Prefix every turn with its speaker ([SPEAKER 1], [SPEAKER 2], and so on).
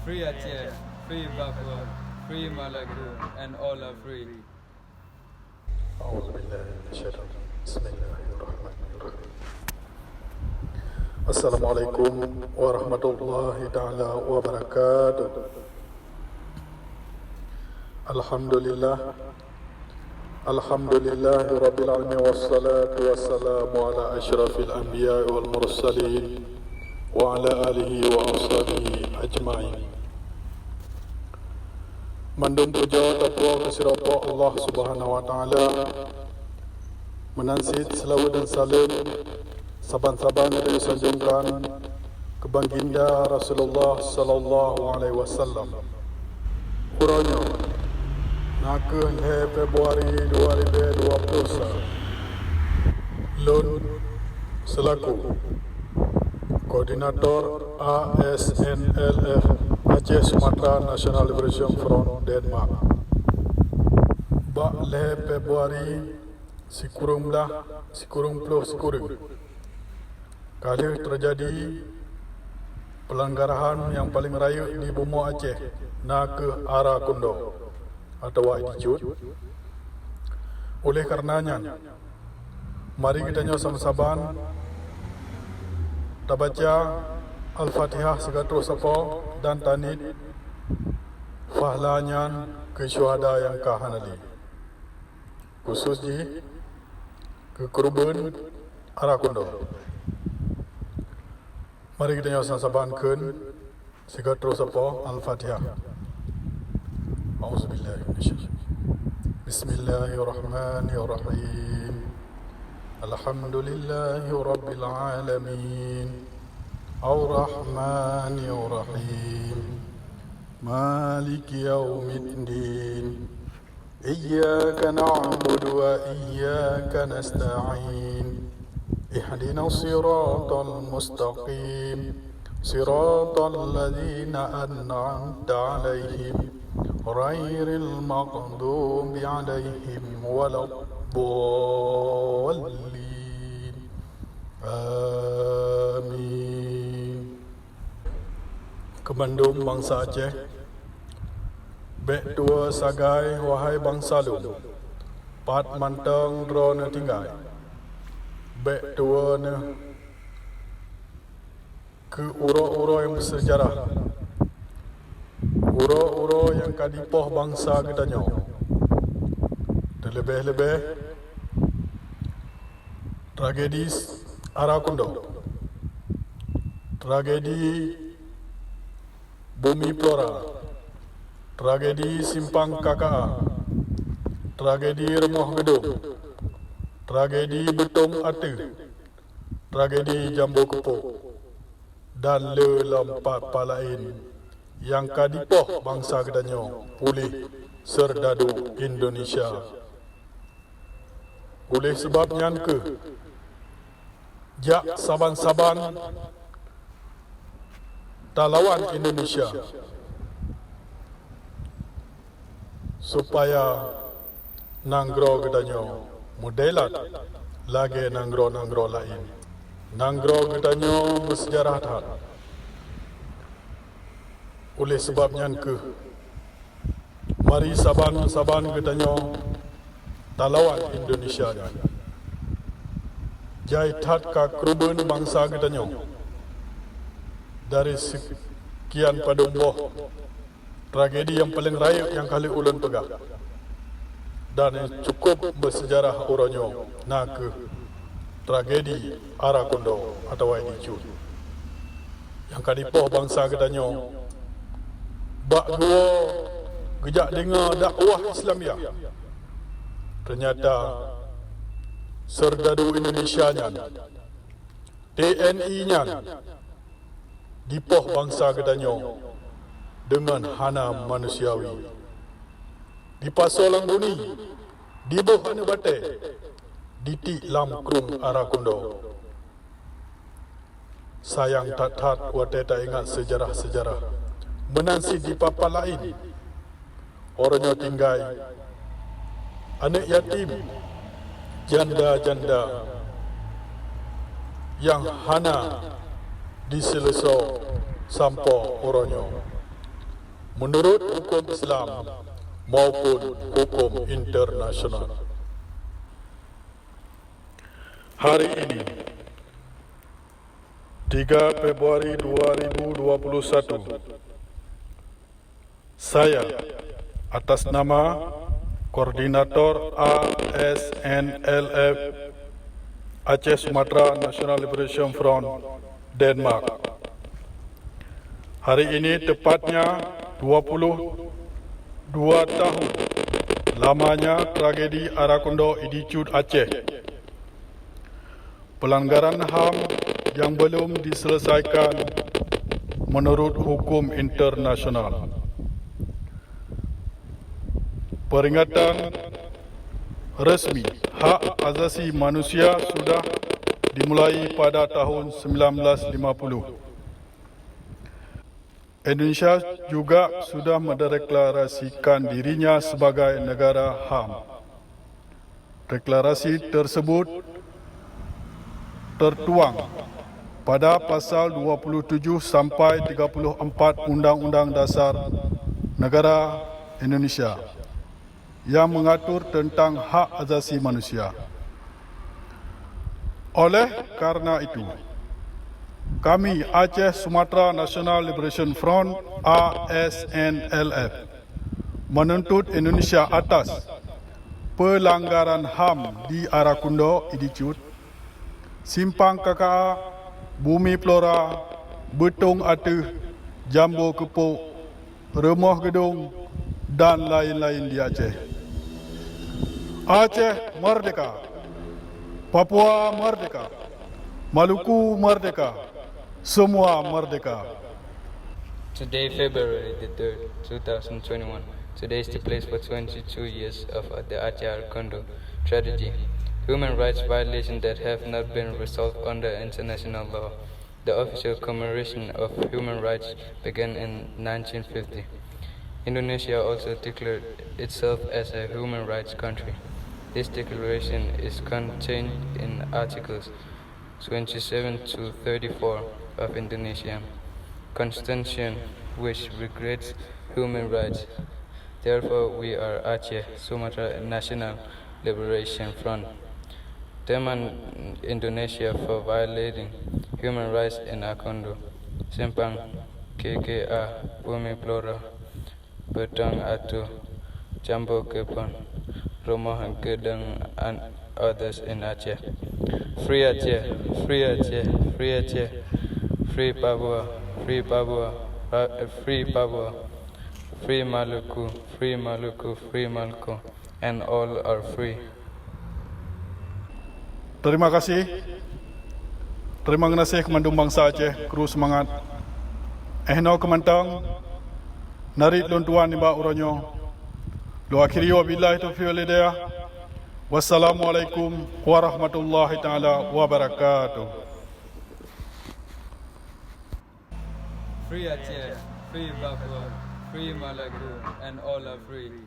[SPEAKER 1] free ACHEH, free Papua, free Maluku, and all are free.
[SPEAKER 2] أعوذ بالله من الشيطان بسم الله الرحمن الرحيم السلام عليكم ورحمة الله تعالى وبركاته الحمد لله رب العالمين والصلاة والسلام على أشرف الأنبياء والمرسلين وعلى آله وأصحابه أجمعين. Mandum puja takwa kesirapa Allah Subhanahu wa taala. Menansit selawat dan salam saban-saban dari sanjungkan ke baginda Rasulullah sallallahu alaihi wasallam. Kurangnya nakun Februari 2021. Lun selaku Koordinator ASNLF Aceh Sumatera National Liberation Front DENMAR. Bak le Februari sikurung kali terjadi pelanggaran yang paling raya di bumi Aceh nak ke arah Kundo atau Waidicut. Oleh karenanya mari kita nyo sama-sama baca Al-Fatihah segatur sapa dan tanid fahlanyan ke syuhada yang kahanali. Khususnya ke korban Arakundo. Mari kita nyawa sabankan segatur sapa Al-Fatihah. Bismillahirrahmanirrahim. Alhamdulillahi Rabbil Alamin Ar-Rahmanir Rahim Maliki Yawmiddin Iyyaka na'budu wa iyyaka nasta'in Ihdinas siratal mustaqim Siratal ladzina an'amta 'alaihim ghairil maghdubi 'alaihim waladdallin. Amin. Kemandum bangsa Aceh, bek tua sagai wahai bangsa lu, pat mantang drone tinggai, bek tua ne ke uro-uro yang bersejarah, uro-uro yang kadipoh bangsa kita nyo, terlebih-lebih tragedis Arakundo, tragedi Bumi Plora, tragedi Simpang KKA, tragedi Remoh Gedung, tragedi Betung Ate, tragedi Jambu Kepo, dan lelampat palain yang kadipoh bangsa kedanyo oleh Serdadu Indonesia. Oleh sebabnya ke jak saban-saban talawan Indonesia supaya nanggro kedanyo modelat lagi nanggro lain, nanggro kedanyo bersejarah tat. Oleh sebabnya ke mari saban-saban kedanyo talawan Indonesia ni jai tat ka keruban bangsa kita nyo dari sekian padumboh tragedi yang paling raya yang kali ulun pegah dan yang cukup bersejarah uronyo nak ke tragedi Arakundo atau Waidicut yang kadipoh bangsa kita nyo bak dua gejak dengar dakwah Islamiah ternyata Serdadu Indonesia nya, TNI nya, dipoh bangsa kedanyo dengan hana manusiawi. Di pasolang buni, di boh ane bate, di ti lam krum Arakundo. Sayang tat-tat wate tak ingat sejarah-sejarah. Menansi di papa lain, orangnya tinggai, anak yatim, janda-janda yang hana diseleso sampo oronyo menurut hukum Islam maupun hukum internasional. Hari ini 3 Februari 2021, saya atas nama Koordinator ASNLF Aceh Sumatera National Liberation Front Denmark. Hari ini tepatnya 22 tahun lamanya tragedi Arakundo Idicut Aceh. Pelanggaran HAM yang belum diselesaikan menurut hukum internasional. Peringatan resmi hak asasi manusia sudah dimulai pada tahun 1950. Indonesia juga sudah mendeklarasikan dirinya sebagai negara HAM. Deklarasi tersebut tertuang pada pasal 27 sampai 34 Undang-Undang Dasar Negara Indonesia yang mengatur tentang hak asasi manusia. Oleh karena itu, kami Aceh Sumatera National Liberation Front ASNLF menuntut Indonesia atas pelanggaran HAM di Arakundo Idicut, Simpang KKA, Bumi Flora, Betung Atuh, Jambu Kepuk, Remah Gedung dan lain-lain di Aceh. Aceh merdeka, Papua merdeka, Maluku merdeka, semua merdeka.
[SPEAKER 1] Today, February the 3rd, 2021. Today is the place for 22 years of the Aceh Arakundo tragedy. Human rights violations that have not been resolved under international law. The official commemoration of human rights began in 1950. Indonesia also declared itself as a human rights country. This declaration is contained in Articles 27 to 34 of Indonesian Constitution, which regrets human rights. Therefore, we are Aceh Sumatra National Liberation Front. Demand Indonesia for violating human rights in Arakundo, Simpang KKA, Bumi Flora, Betung Atuh, Jambu Kepuk, Rumah Gedung, and others in Aceh. Free Aceh, free Aceh, free Aceh, free Papua, free Papua, free Papua, free Maluku, free Maluku, free Maluku, and all are free.
[SPEAKER 2] Terima kasih. Terima kasih Kemandung Bangsa Aceh, kru semangat. Ehno kemantang, narit luntuan nimba uronyo. Lo akhiri wabillahi taufiq wal hidayah. Wassalamualaikum warahmatullahi taala wabarakatuh.
[SPEAKER 1] Free Aceh, free Papua, free Maluku, and all are free.